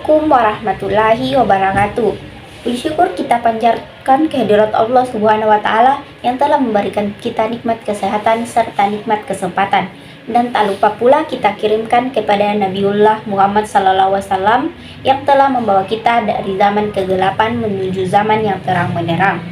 Assalamualaikum warahmatullahi wabarakatuh. Puji syukur kita panjatkan kehadirat Allah Subhanahu wa Ta'ala yang telah memberikan kita nikmat kesehatan serta nikmat kesempatan. Dan tak lupa pula kita kirimkan kepada Nabiullah Muhammad SAW yang telah membawa kita dari zaman kegelapan menuju zaman yang terang benderang.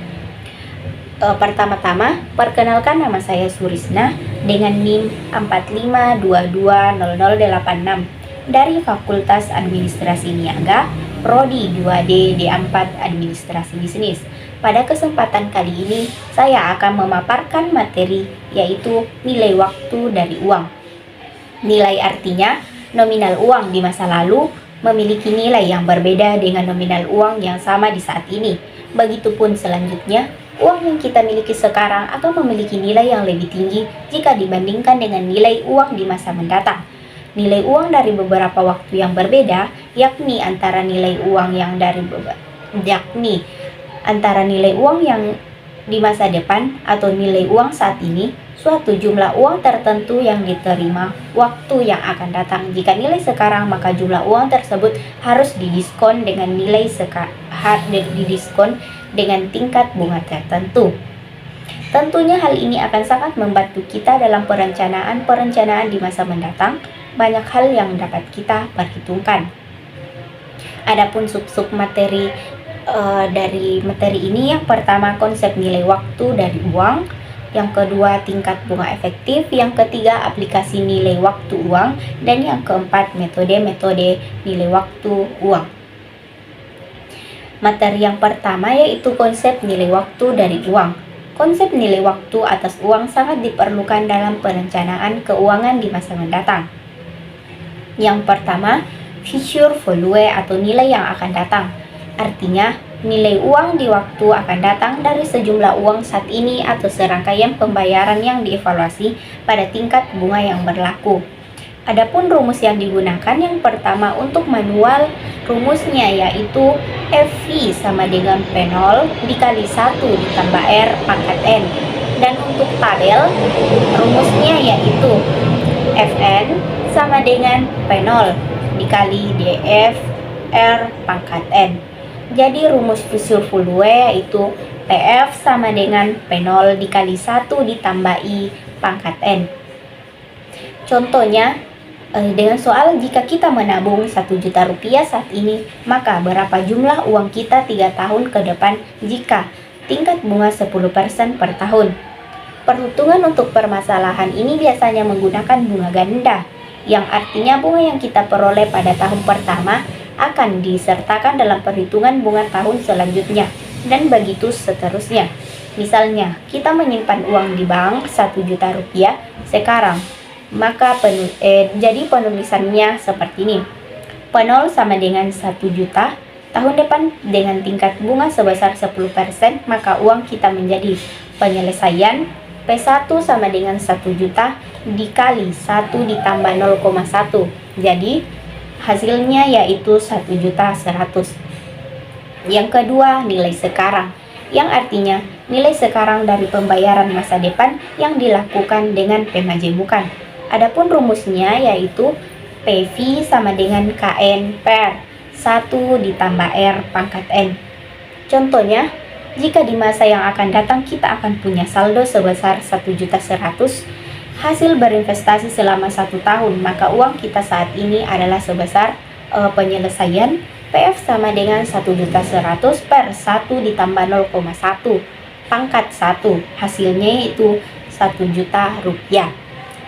Pertama-tama, perkenalkan nama saya Surisna dengan NIM 45220086 dari Fakultas Administrasi Niaga, Prodi 2D D4 Administrasi Bisnis. Pada kesempatan kali ini, saya akan memaparkan materi yaitu nilai waktu dari uang. Nilai artinya nominal uang di masa lalu memiliki nilai yang berbeda dengan nominal uang yang sama di saat ini. Begitupun selanjutnya, uang yang kita miliki sekarang akan memiliki nilai yang lebih tinggi jika dibandingkan dengan nilai uang di masa mendatang. Nilai uang dari beberapa waktu yang berbeda, yakni antara nilai uang yang di masa depan atau nilai uang saat ini, suatu jumlah uang tertentu yang diterima waktu yang akan datang. Jika nilai sekarang, maka jumlah uang tersebut harus didiskon dengan tingkat bunga tertentu. Tentunya hal ini akan sangat membantu kita dalam perencanaan di masa mendatang. Banyak hal yang dapat kita perhitungkan. Adapun sub-sub materi dari materi ini, yang pertama konsep nilai waktu dari uang, yang kedua tingkat bunga efektif, yang ketiga aplikasi nilai waktu uang, dan yang keempat metode-metode nilai waktu uang. Materi yang pertama yaitu konsep nilai waktu dari uang. Konsep nilai waktu atas uang sangat diperlukan dalam perencanaan keuangan di masa mendatang. Yang pertama, future value atau nilai yang akan datang. Artinya, nilai uang di waktu akan datang dari sejumlah uang saat ini atau serangkaian pembayaran yang dievaluasi pada tingkat bunga yang berlaku. Adapun rumus yang digunakan, yang pertama untuk manual, rumusnya yaitu FV sama dengan P0 dikali 1 ditambah R pangkat N. Dan untuk tabel, rumusnya yaitu Fn sama dengan P0 dikali DF R pangkat N. Jadi rumus future value yaitu PF sama dengan P0 dikali 1 ditambah I pangkat N. Contohnya, dengan soal jika kita menabung 1 juta rupiah saat ini, maka berapa jumlah uang kita 3 tahun ke depan jika tingkat bunga 10% per tahun. Perhitungan untuk permasalahan ini biasanya menggunakan bunga ganda, yang artinya bunga yang kita peroleh pada tahun pertama akan disertakan dalam perhitungan bunga tahun selanjutnya, dan begitu seterusnya. Misalnya, kita menyimpan uang di bank 1 juta rupiah sekarang, maka jadi penulisannya seperti ini. P0 sama dengan 1 juta, tahun depan dengan tingkat bunga sebesar 10%, maka uang kita menjadi penyelesaian P1 sama dengan 1 juta dikali 1 ditambah 0,1. Jadi hasilnya yaitu 1.100.000. Yang kedua, nilai sekarang, yang artinya nilai sekarang dari pembayaran masa depan yang dilakukan dengan pemajemukan. Adapun rumusnya yaitu PV sama dengan KN per 1 ditambah R pangkat N. Contohnya, jika di masa yang akan datang kita akan punya saldo sebesar 1.100.000 hasil berinvestasi selama 1 tahun, maka uang kita saat ini adalah sebesar penyelesaian PF sama dengan 1.100.000 per 1 ditambah 0,1 pangkat 1, hasilnya yaitu 1 juta rupiah.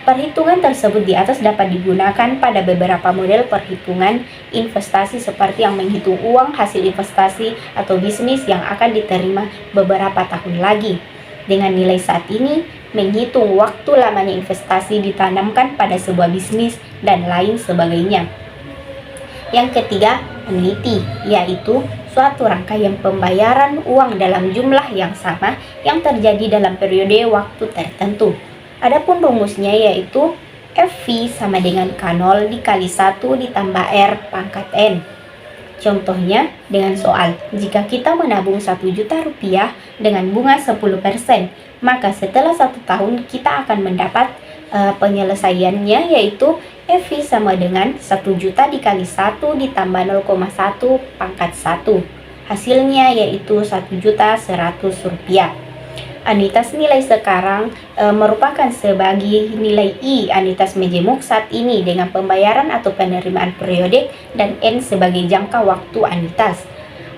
Perhitungan tersebut di atas dapat digunakan pada beberapa model perhitungan investasi seperti yang menghitung uang hasil investasi atau bisnis yang akan diterima beberapa tahun lagi. Dengan nilai saat ini, menghitung waktu lamanya investasi ditanamkan pada sebuah bisnis dan lain sebagainya. Yang ketiga, annuity, yaitu suatu rangkaian pembayaran uang dalam jumlah yang sama yang terjadi dalam periode waktu tertentu. Adapun rumusnya yaitu FV sama dengan K0 dikali 1 ditambah R pangkat N. Contohnya dengan soal, jika kita menabung 1 juta rupiah dengan bunga 10%, maka setelah 1 tahun kita akan mendapat Penyelesaiannya yaitu FV sama dengan 1 juta dikali 1 ditambah 0,1 pangkat 1. Hasilnya yaitu 1.100.000 rupiah. Anuitas nilai sekarang merupakan sebagai nilai I anuitas majemuk saat ini dengan pembayaran atau penerimaan periodik dan N sebagai jangka waktu anuitas.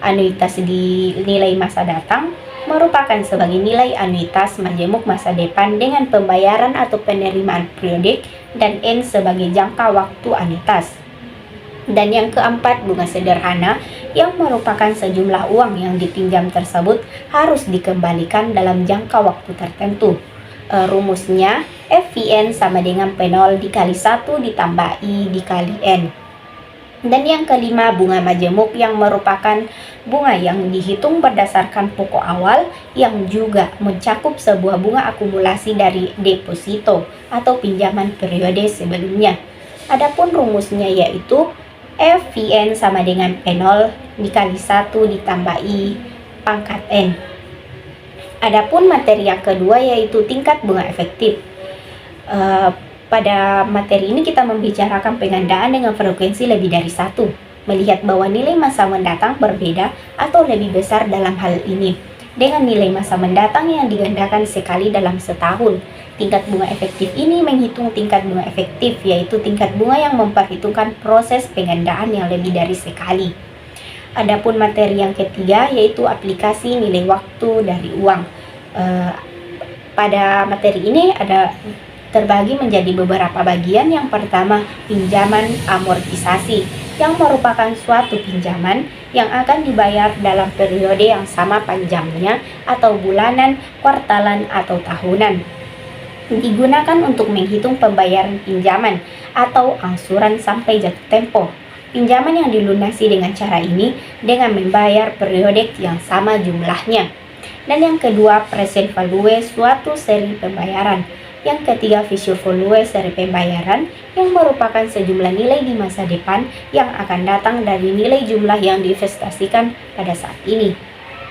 Anuitas di nilai masa datang merupakan sebagai nilai anuitas majemuk masa depan dengan pembayaran atau penerimaan periodik dan N sebagai jangka waktu anuitas. Dan yang keempat, bunga sederhana yang merupakan sejumlah uang yang dipinjam tersebut harus dikembalikan dalam jangka waktu tertentu. Rumusnya FVN sama dengan P0 dikali 1 ditambah I dikali N. Dan yang kelima, bunga majemuk yang merupakan bunga yang dihitung berdasarkan pokok awal yang juga mencakup sebuah bunga akumulasi dari deposito atau pinjaman periode sebelumnya. Adapun rumusnya yaitu FVN sama dengan P0 dikali 1 ditambah I pangkat N. Adapun materi yang kedua yaitu tingkat bunga efektif. Pada materi ini kita membicarakan pengandaan dengan frekuensi lebih dari 1, melihat bahwa nilai masa mendatang berbeda atau lebih besar dalam hal ini, dengan nilai masa mendatang yang digandakan sekali dalam setahun. Tingkat bunga efektif ini menghitung tingkat bunga efektif, yaitu tingkat bunga yang memperhitungkan proses pengandaan yang lebih dari sekali. Adapun materi yang ketiga yaitu aplikasi nilai waktu dari uang. Pada materi ini ada terbagi menjadi beberapa bagian. Yang pertama, pinjaman amortisasi, yang merupakan suatu pinjaman yang akan dibayar dalam periode yang sama panjangnya atau bulanan, kuartalan, atau tahunan. Digunakan untuk menghitung pembayaran pinjaman atau angsuran sampai jatuh tempo. Pinjaman yang dilunasi dengan cara ini dengan membayar periodik yang sama jumlahnya. Dan yang kedua, present value suatu seri pembayaran. Yang ketiga, future value seri pembayaran yang merupakan sejumlah nilai di masa depan yang akan datang dari nilai jumlah yang diinvestasikan pada saat ini.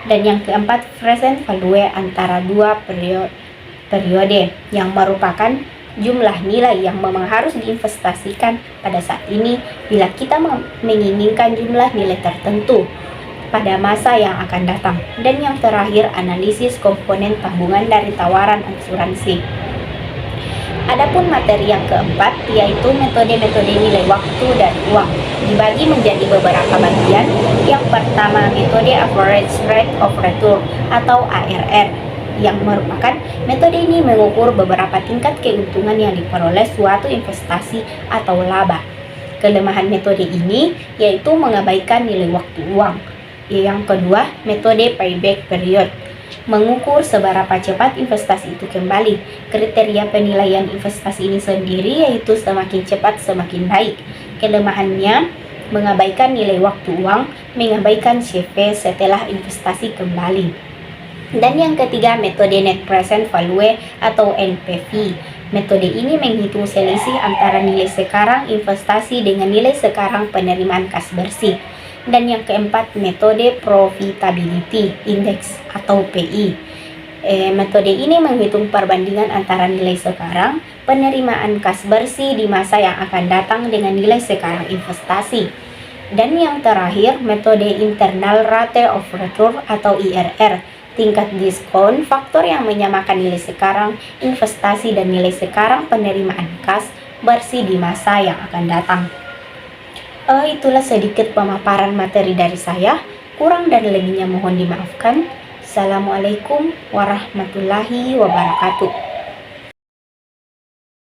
Dan yang keempat, present value antara dua periode yang merupakan jumlah nilai yang memang harus diinvestasikan pada saat ini bila kita menginginkan jumlah nilai tertentu pada masa yang akan datang. Dan yang terakhir, analisis komponen tabungan dari tawaran asuransi. Adapun materi yang keempat yaitu metode-metode nilai waktu dan uang, dibagi menjadi beberapa bagian. Yang pertama, metode average rate of return atau ARR, yang merupakan metode ini mengukur beberapa tingkat keuntungan yang diperoleh suatu investasi atau laba. Kelemahan metode ini yaitu mengabaikan nilai waktu uang. Yang kedua, metode payback period, mengukur seberapa cepat investasi itu kembali. Kriteria penilaian investasi ini sendiri yaitu semakin cepat semakin baik. Kelemahannya mengabaikan nilai waktu uang, mengabaikan CV setelah investasi kembali. Dan yang ketiga, metode net present value atau NPV. Metode ini menghitung selisih antara nilai sekarang investasi dengan nilai sekarang penerimaan kas bersih. Dan yang keempat, metode profitability index atau PI. Metode ini menghitung perbandingan antara nilai sekarang penerimaan kas bersih di masa yang akan datang dengan nilai sekarang investasi. Dan yang terakhir, metode internal rate of return atau IRR, tingkat diskon faktor yang menyamakan nilai sekarang investasi dan nilai sekarang penerimaan kas bersih di masa yang akan datang. Itulah sedikit pemaparan materi dari saya. Kurang dan lebihnya mohon dimaafkan. Assalamualaikum warahmatullahi wabarakatuh.